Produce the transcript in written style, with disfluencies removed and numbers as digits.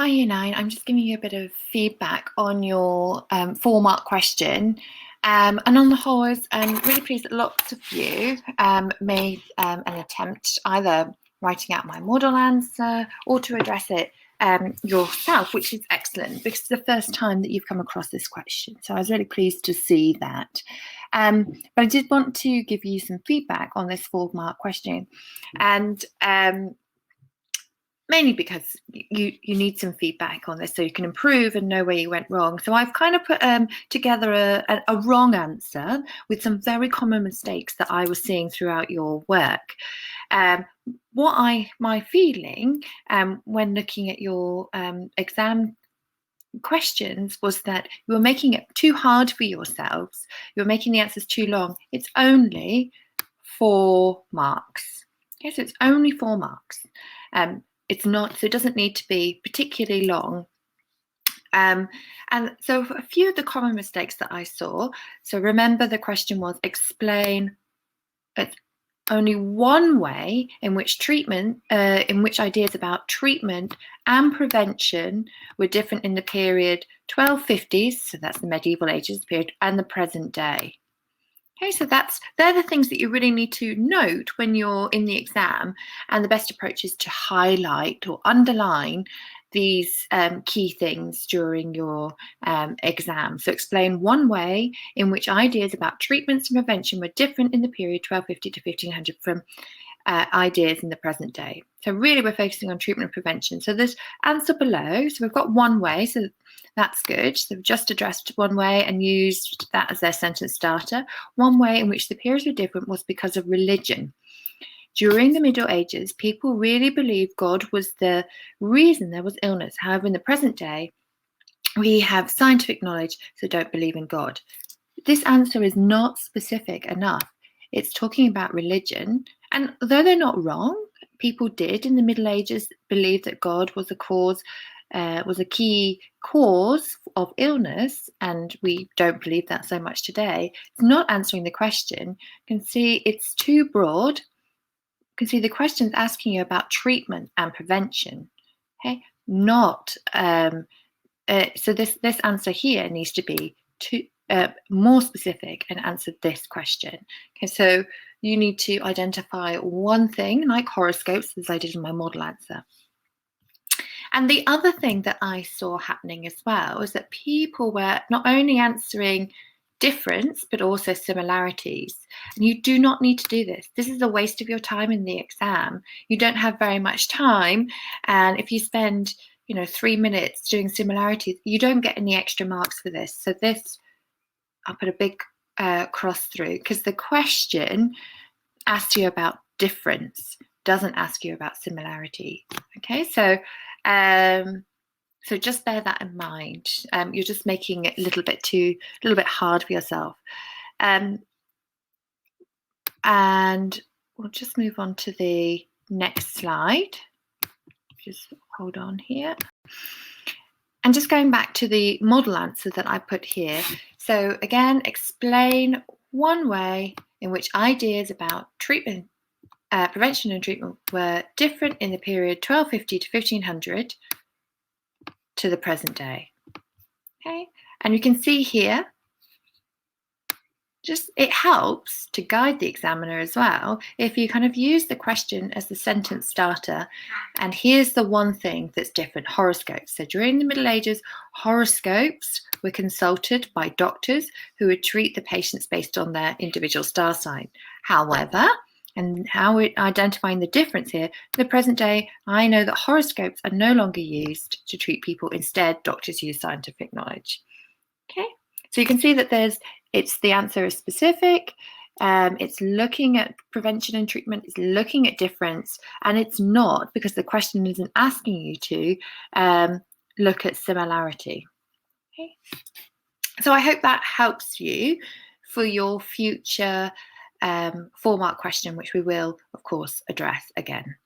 Hi, Year 9. I'm just giving you a bit of feedback on your 4-mark question. And on the whole, I was really pleased that lots of you made an attempt either writing out my model answer or to address it yourself, which is excellent because it's the first time that you've come across this question. So I was really pleased to see that. But I did want to give you some feedback on this 4-mark question. And mainly because you need some feedback on this so you can improve and know where you went wrong. So I've kind of put together a wrong answer with some very common mistakes that I was seeing throughout your work. My feeling when looking at your exam questions was that you were making it too hard for yourselves. You were making the answers too long. It's only 4 marks. Okay, so it's only 4 marks. It's not, so it doesn't need to be particularly long. And so a few of the common mistakes that I saw, so remember the question was explain only one way in which ideas about treatment and prevention were different in the period 1250s, so that's the medieval ages period, and the present day. Okay, so they're the things that you really need to note when you're in the exam, and the best approach is to highlight or underline these key things during your exam. So explain one way in which ideas about treatments and prevention were different in the period 1250 to 1500 from ideas in the present day. So really we're focusing on treatment and prevention. So this answer below, so we've got one way, so that's good. So they've just addressed one way and used that as their sentence starter. One way in which the periods were different was because of religion. During the Middle Ages, people really believed God was the reason there was illness. However, in the present day, we have scientific knowledge, so don't believe in God. This answer is not specific enough. It's talking about religion. And though they're not wrong, people did in the Middle Ages believe that God was a key cause of illness, and we don't believe that so much today. It's not answering the question. You can see it's too broad. You can see the question's asking you about treatment and prevention. Okay, not so this answer here needs to be more specific and answer this question. Okay, so you need to identify one thing, like horoscopes, as I did in my model answer. And the other thing that I saw happening as well is that people were not only answering difference, but also similarities. And you do not need to do this. This is a waste of your time in the exam. You don't have very much time. And if you spend 3 minutes doing similarities, you don't get any extra marks for this. So this, I'll put a big cross through, because the question asks you about difference, doesn't ask you about similarity. Okay, so just bear that in mind. You're just making it a little bit hard for yourself. And we'll just move on to the next slide. Just hold on here. And just going back to the model answer that I put here. So again, explain one way in which ideas about treatment, prevention and treatment were different in the period 1250 to 1500 to the present day. Okay, and you can see here, just it helps to guide the examiner as well if you kind of use the question as the sentence starter. And here's the one thing that's different: horoscopes. So during the Middle Ages, horoscopes were consulted by doctors who would treat the patients based on their individual star sign. However, and how we're identifying the difference here, in the present day, I know that horoscopes are no longer used to treat people. Instead, doctors use scientific knowledge. Okay, so you can see that the answer is specific, it's looking at prevention and treatment, it's looking at difference, and it's not, because the question isn't asking you to look at similarity. Okay, so I hope that helps you for your future 4-mark question, which we will, of course, address again.